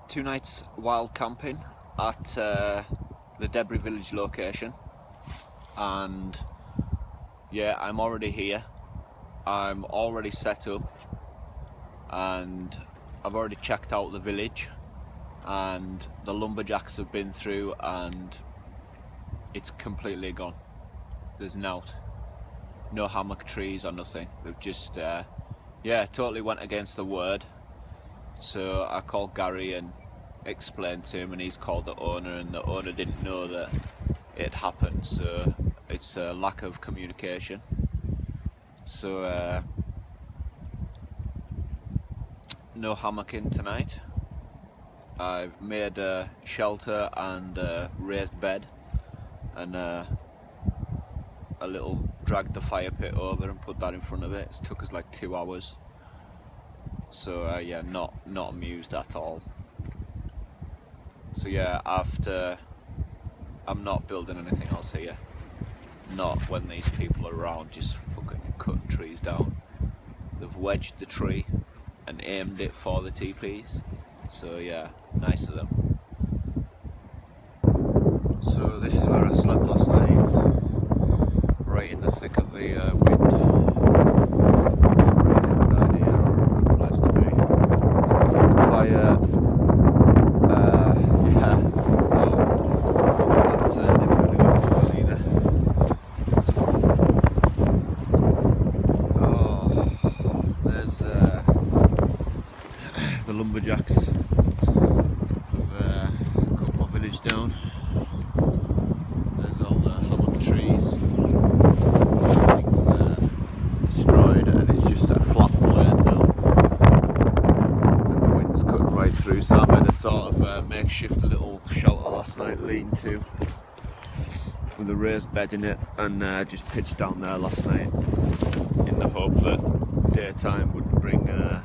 2 nights wild camping at the Debris village location, and yeah, I'm already here. I'm already set up and I've already checked out the village, and the lumberjacks have been through and it's completely gone. There's no hammock trees or nothing. They've just totally went against the word. So I called Gary and explained to him, and he's called the owner, and the owner didn't know that it happened. So it's a lack of communication. So no hammocking tonight. I've made a shelter and a raised bed, and a little dragged the fire pit over and put that in front of it. It took us like 2 hours. So yeah, not amused at all. So yeah, I'm not building anything else here. Not when these people are around just fucking cutting trees down. They've wedged the tree and aimed it for the teepees. So yeah, nice of them. So this is where I slept last night, right in the thick of the wind. Really good idea, good place to be. Fire, yeah, well, that didn't really go too well either. Oh, there's the lumberjacks. Cut my village down. There's all the hammock trees. Everything's destroyed, and it's just a flat plain now. And the wind's cutting right through, so I made a sort of makeshift little shelter last night, lean-to, with a raised bed in it, and just pitched down there last night in the hope that daytime would bring a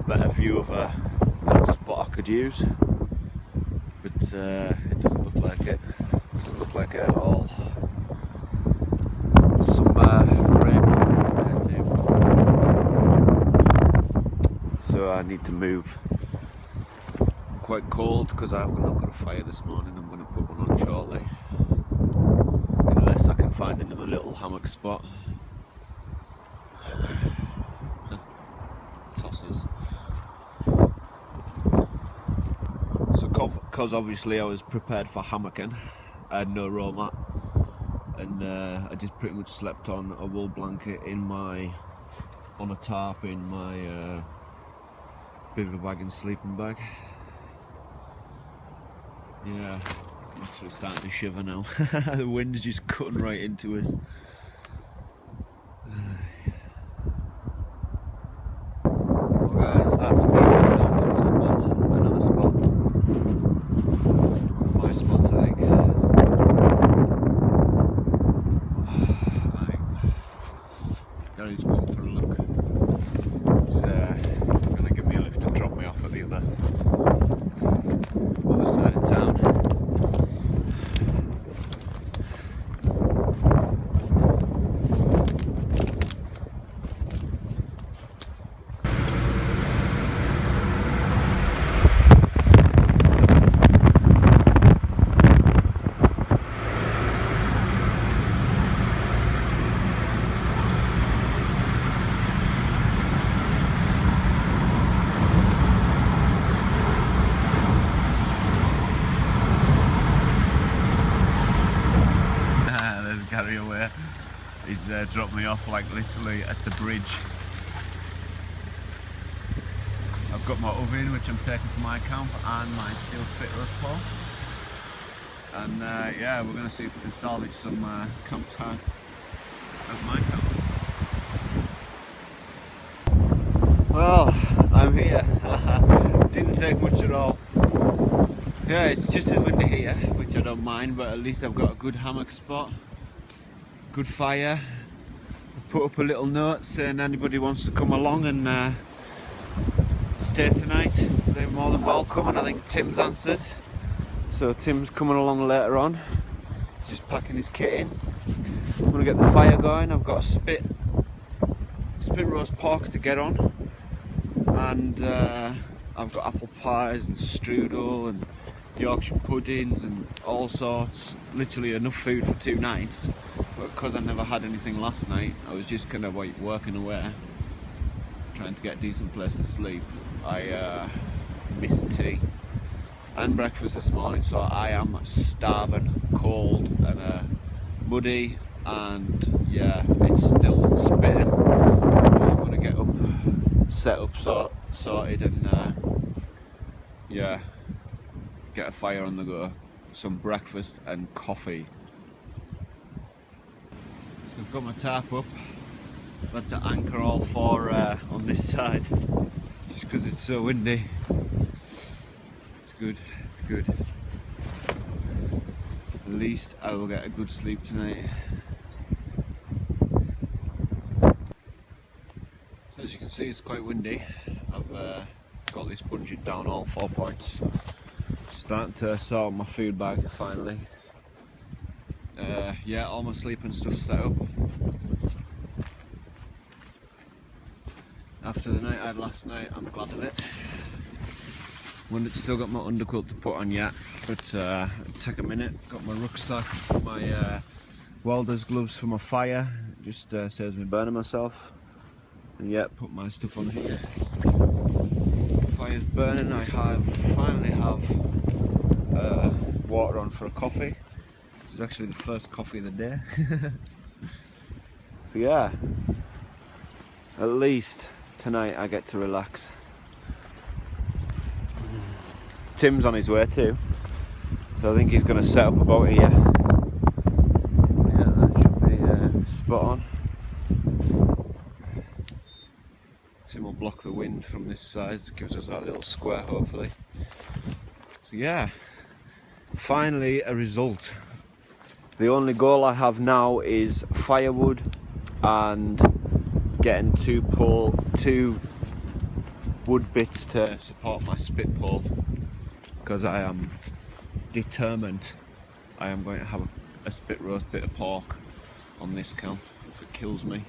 better view of a little spot I could use. But it doesn't look like it. Doesn't look like it at all. Some rain today too. So I need to move. I'm quite cold because I've not got a fire this morning. I'm going to put one on shortly, unless I can find another little hammock spot. Tossers. So because obviously I was prepared for hammocking, I had no roll mat, and I just pretty much slept on a wool blanket on a tarp in my beaver bag and sleeping bag. Yeah, I'm actually starting to shiver now. The wind's just cutting right into us. Well guys, that's me down to a spot, another spot. My spots, I think. Gary's gone for a look. He's going to give me a lift and drop me off at the other side of town. Gary away. He's dropped me off like literally at the bridge. I've got my oven which I'm taking to my camp, and my steel spit roast pole. And yeah, we're going to see if we can salvage some camp time at my camp. Well, I'm here. Didn't take much at all. Yeah, it's just as windy here, which I don't mind, but at least I've got a good hammock spot. Good fire. I put up a little note saying anybody wants to come along and stay tonight, they're more than welcome, and I think Tim's answered. So Tim's coming along later on. He's just packing his kit in. I'm going to get the fire going. I've got a spit roast pork to get on, and I've got apple pies and strudel and Yorkshire puddings and all sorts. Literally enough food for 2 nights. But because I never had anything last night, I was just kind of like working away, trying to get a decent place to sleep. I missed tea and breakfast this morning, so I am starving, cold and muddy, and yeah, it's still spitting. I'm gonna get up, set up, sorted, and yeah, get a fire on the go, some breakfast and coffee. So I've got my tarp up. I've had to anchor all 4 on this side, just because it's so windy. It's good, it's good. At least I will get a good sleep tonight. So as you can see, it's quite windy. I've got this bungee down all 4 points. Starting to sort my food bag finally. Yeah, all my sleeping stuff's set up. After the night I had last night, I'm glad of it. Wouldn't still got my underquilt to put on yet, but take a minute. Got my rucksack, my welder's gloves for my fire, just saves me burning myself. And yeah, put my stuff on here. Fire's burning. I finally have water on for a coffee. This is actually the first coffee of the day. So yeah, at least tonight I get to relax. Tim's on his way too, so I think he's going to set up about here. Yeah, that should be spot on. Tim will block the wind from this side, gives us that little square hopefully. So yeah, finally a result. The only goal I have now is firewood and getting 2 wood bits to support my spit pole, because I am determined I am going to have a spit roast bit of pork on this camp if it kills me.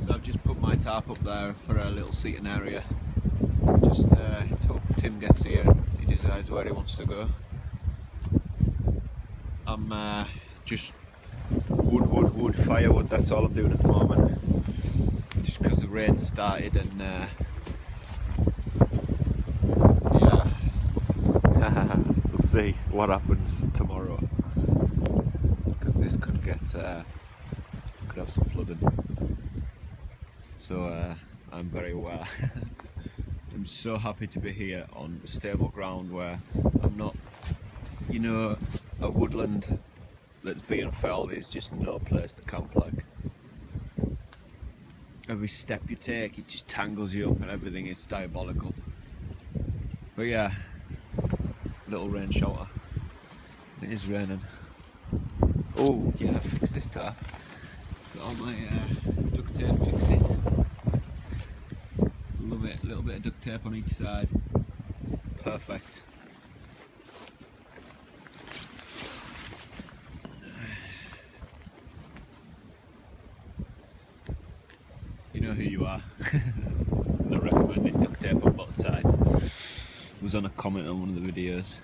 So I've just put my tarp up there for a little seating area, just till Tim gets here and he decides where he wants to go. I'm just wood, firewood, that's all I'm doing at the moment. Just because the rain started and yeah, we'll see what happens tomorrow. Because this could could have some flooding. So I'm very aware. I'm so happy to be here on stable ground where I'm not, you know, a woodland that's being felled is just no place to camp like. Every step you take, it just tangles you up and everything is diabolical. But yeah, little rain shelter. It is raining. Oh yeah, fix this tarp. Got all my duct tape fixes. Love it, a little bit of duct tape on each side. Perfect. You know who you are. Not recommending duct tape on both sides. It was on a comment on one of the videos.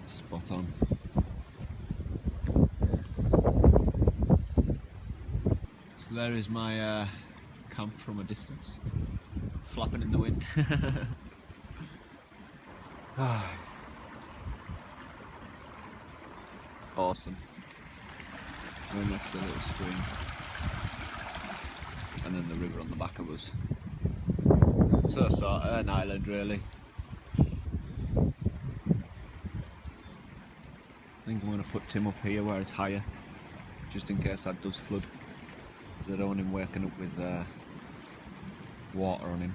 Spot on. So there is my camp from a distance, flapping in the wind. Awesome. We're next to a little stream, and then the river on the back of us. So sort of an island really. I think I'm going to put Tim up here where it's higher, just in case that does flood, because I don't want him waking up with water on him.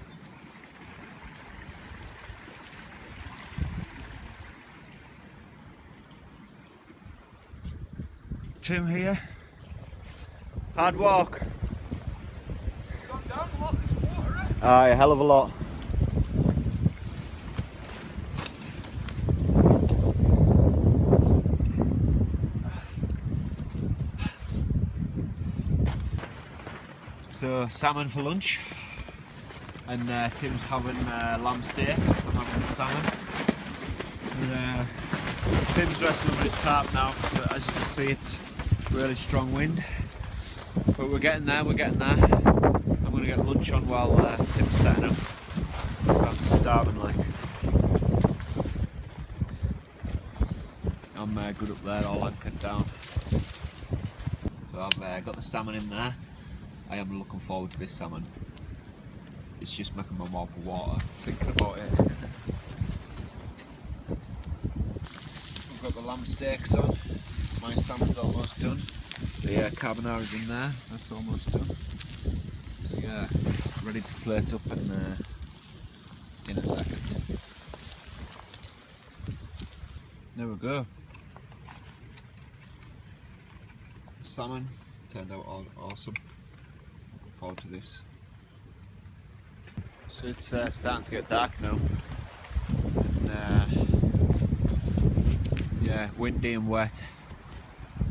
Tim here. Hard walk. It's gone down a lot, this water, eh? Aye, a hell of a lot. So salmon for lunch, and Tim's having lamb steaks. I'm having the salmon. And, Tim's wrestling with his tarp now, so as you can see it's really strong wind. But we're getting there, I'm going to get lunch on while Tim's setting up, because I'm starving like. I'm good up there, all anchored down. So I've got the salmon in there. I am looking forward to this salmon. It's just making my mouth water thinking about it. We've got the lamb steaks on. My salmon's almost done. The carbonara's in there. That's almost done. So yeah, ready to plate up in a second. There we go. Salmon turned out awesome. Looking forward to this. So it's starting to get dark now. And, yeah, windy and wet.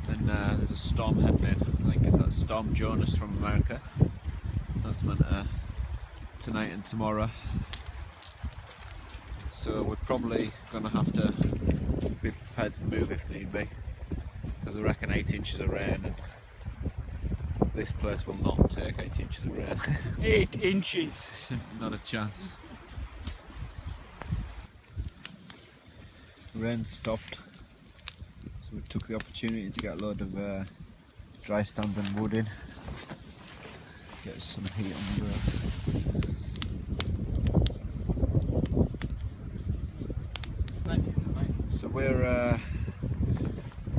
And there's a storm heading in. I think it's that storm Jonas from America. That's meant tonight and tomorrow. So we're probably going to have to be prepared to move if need be, because I reckon 8 inches of rain, and this place will not take 8 inches of rain. 8 inches? Not a chance. The rain stopped, so we took the opportunity to get a load of dry standing wood in, get some heat on the go. So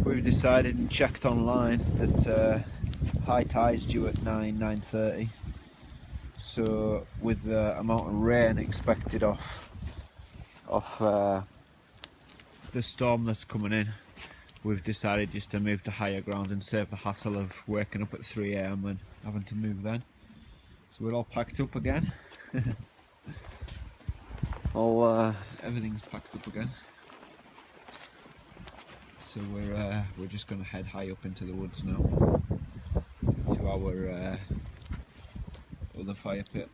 we've decided and checked online that high tide's due at 9:30. So with the amount of rain expected off the storm that's coming in, we've decided just to move to higher ground and save the hassle of waking up at 3 AM and having to move then. So we're all packed up again. Everything's packed up again. So we're just going to head high up into the woods now, to our other fire pit.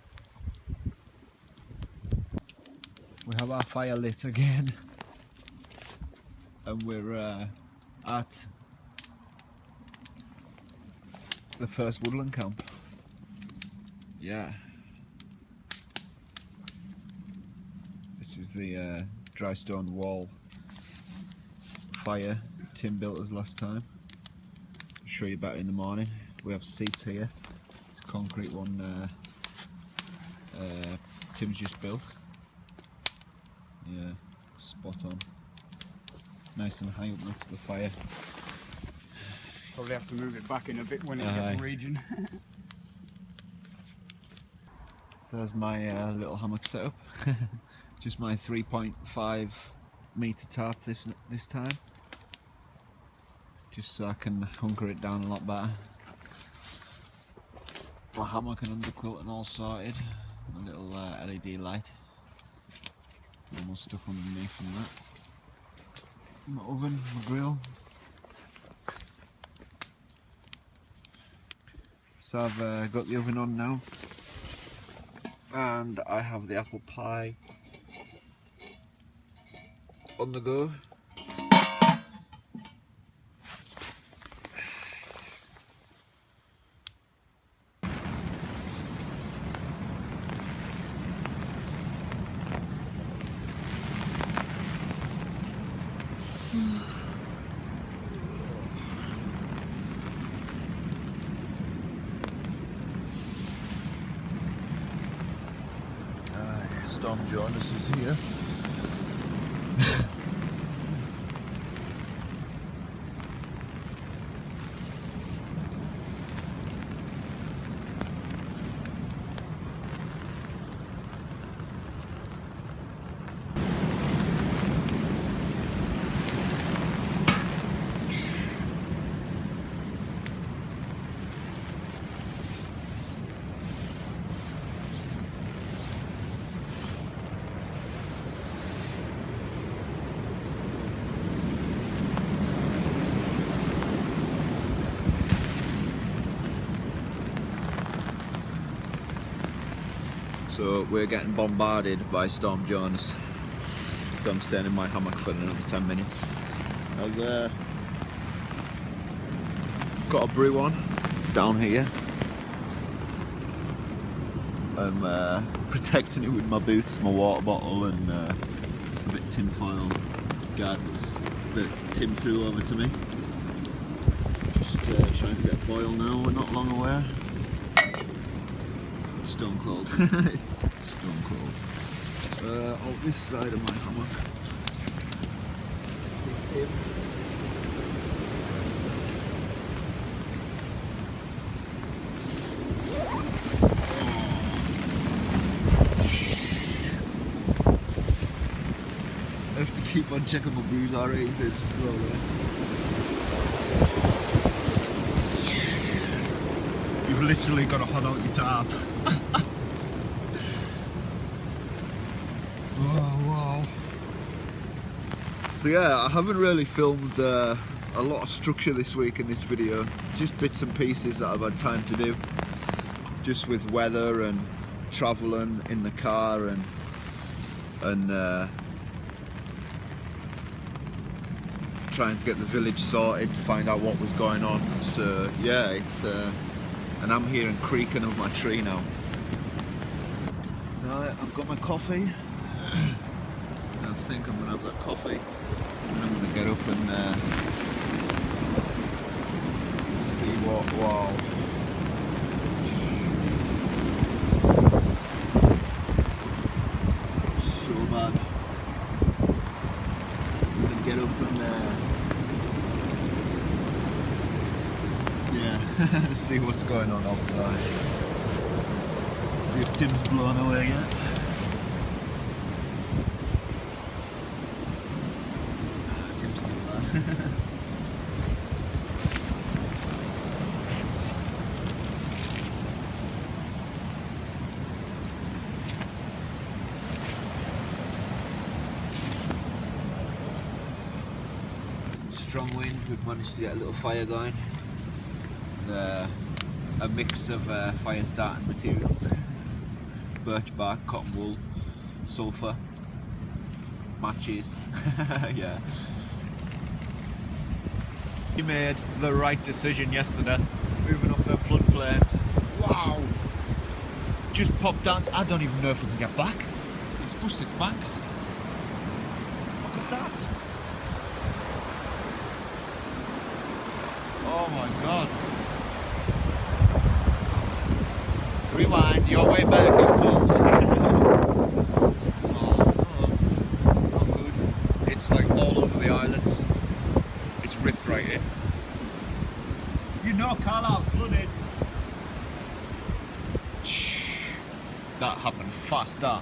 We have our fire lit again, and we're at the first woodland camp. Yeah. This is the dry stone wall fire Tim built us last time. I'll show you better in the morning. We have seats here. This concrete one Tim's just built. Yeah, spot on. Nice and high up next to the fire. Probably have to move it back in a bit when it gets raging. So there's my little hammock setup. Just my 3.5 metre tarp this time, just so I can hunker it down a lot better. My hammock and underquilt and all sorted. A little LED light almost stuck underneath from that. My oven, my grill. So I've got the oven on now, and I have the apple pie on the go. Storm Jonas is here. So we're getting bombarded by Storm Jonas. So I'm staying in my hammock for another 10 minutes. I've got a brew on down here. I'm protecting it with my boots, my water bottle, and a bit tin foil guard that Tim threw over to me. Just trying to get a boil now, we're not long away. It's stone cold. It's stone cold. On this side of my hammock, see Tim. I have to keep on checking my booze already, so just blow away. You've literally got to hot out your tap. Wow. So yeah, I haven't really filmed a lot of structure this week in this video, just bits and pieces that I've had time to do, just with weather and travelling in the car and trying to get the village sorted to find out what was going on. So yeah, it's and I'm here and creaking of my tree now. Right, I've got my coffee. I think I'm gonna have that coffee and I'm gonna get up and see what. Wow. So bad. I'm gonna get up and yeah, see what's going on outside. See if Tim's blown away yet. Tim's still there. Strong wind, we've managed to get a little fire going. A mix of fire starting materials. Birch bark, cotton wool, sulphur, matches. Yeah. You made the right decision yesterday, moving off them floodplains. Wow! Just popped down. I don't even know if we can get back. It's pushed its banks. Look at that. Oh my god. Rewind, your way back is close. Oh, not good. It's like all over the islands. It's ripped right in. You know Carlisle's flooded. That happened fast, that.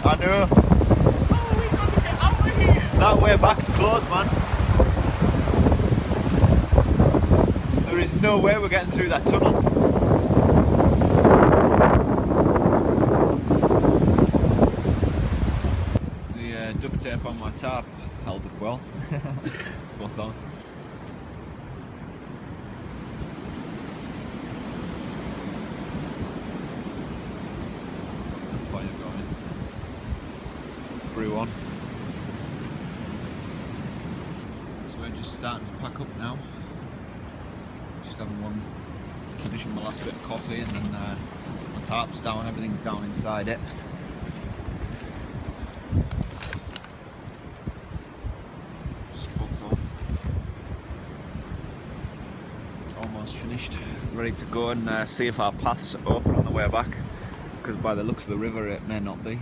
I know. Oh, we gotta get out of here! That way back's closed, man. There is no way we're getting through that tunnel. The duct tape on my tarp held it well. Spot on. Fire going. Brew on. So we're just starting to pack up now. Just having one, finishing my last bit of coffee, and then my tarp's down, everything's down inside it. Spot on. Almost finished, ready to go and see if our paths are open on the way back, because by the looks of the river it may not be.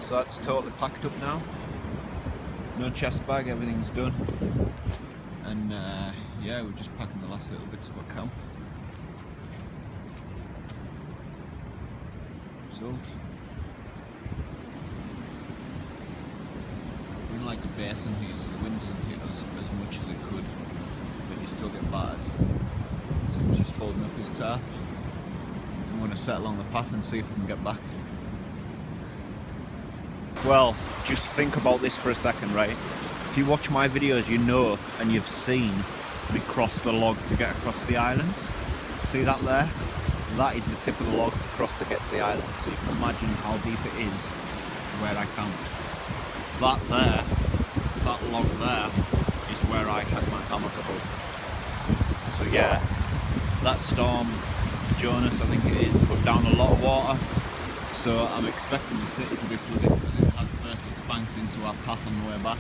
So that's totally packed up now. No chest bag, everything's done. And yeah, we're just packing the last little bits of our camp. Result. We're in like a basin here, so the wind doesn't hit us as much as it could, but you still get battered. So he's just folding up his tarp. I'm going to set along the path and see if we can get back. Well, just think about this for a second, right? If you watch my videos, you know and you've seen me cross the log to get across the islands. See that there? That is the tip of the log to cross to get to the islands. So you can imagine how deep it is where I camped. That there, that log there, is where I had my hammock above. So yeah, that storm, Jonas I think it is, put down a lot of water. So I'm expecting the city to be flooded because it has burst its banks into our path on the way back.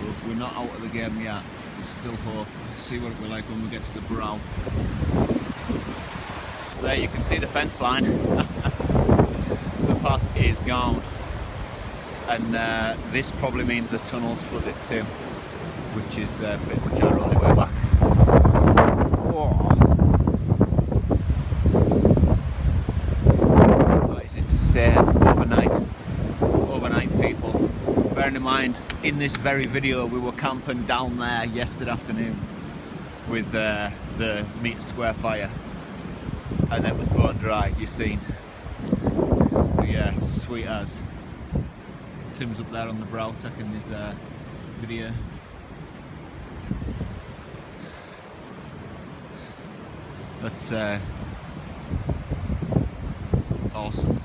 But we're not out of the game yet. There's still hope. See what it will be like when we get to the brow. So there you can see the fence line. The path is gone. And this probably means the tunnel's flooded too, which is pretty much our only way back. Whoa. That is insane. Overnight people. Bearing in mind, in this very video we were camping down there yesterday afternoon with the metre square fire, and it was bone dry, you've seen. So yeah, sweet as. Tim's up there on the brow taking his video. That's awesome.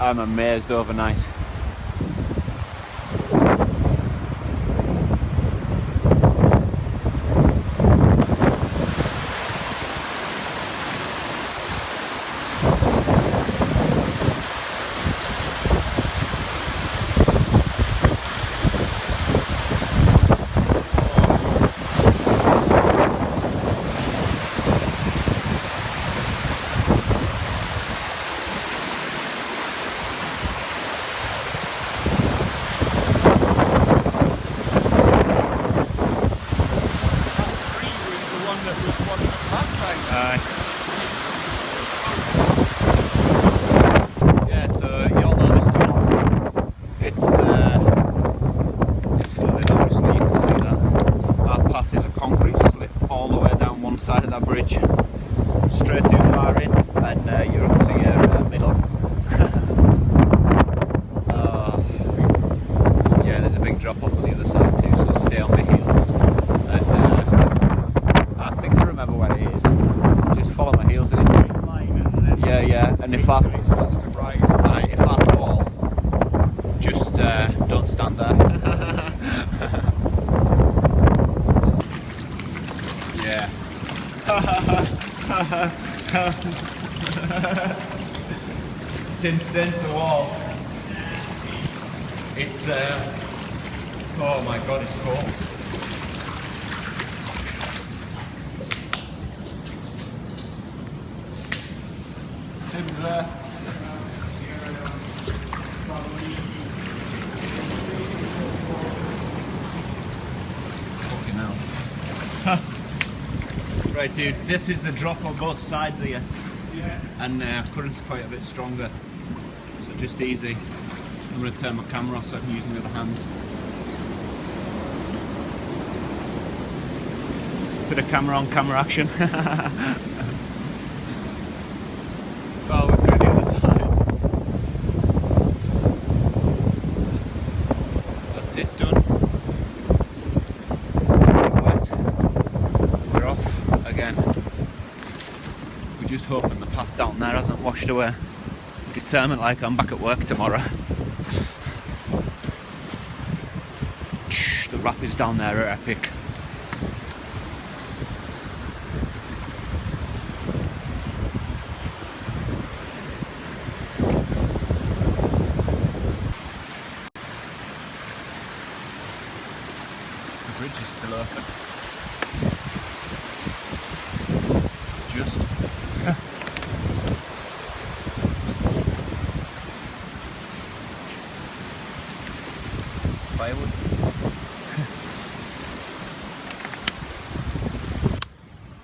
I'm amazed overnight. Yeah, so you all know this tunnel. It's flooded, obviously, you can see that. Our path is a concrete slip all the way down one side of that bridge. Straight too far in, and you're up to your middle. Yeah, there's a big drop off on the other side too, so stay on my heels. And I think I remember where it is. Just follow my heels. Yeah, and if I fall, just don't stand there. Yeah. Tin stains the wall. It's oh my god, it's cold. Tim's there. Fucking hell. Right, dude, this is the drop on both sides here. Yeah. And current's quite a bit stronger. So just easy. I'm going to turn my camera off so I can use my other hand. Bit of camera on camera action. Well, we're through the other side. That's it, done. It's wet. We're off again. We're just hoping the path down there hasn't washed away. Determined like I'm back at work tomorrow. The rapids down there are epic. The bridge is still open. Just. Firewood.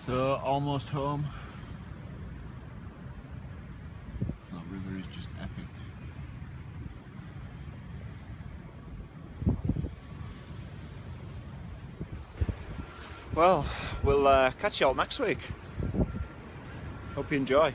So almost home. Well, we'll catch you all next week. Hope you enjoy.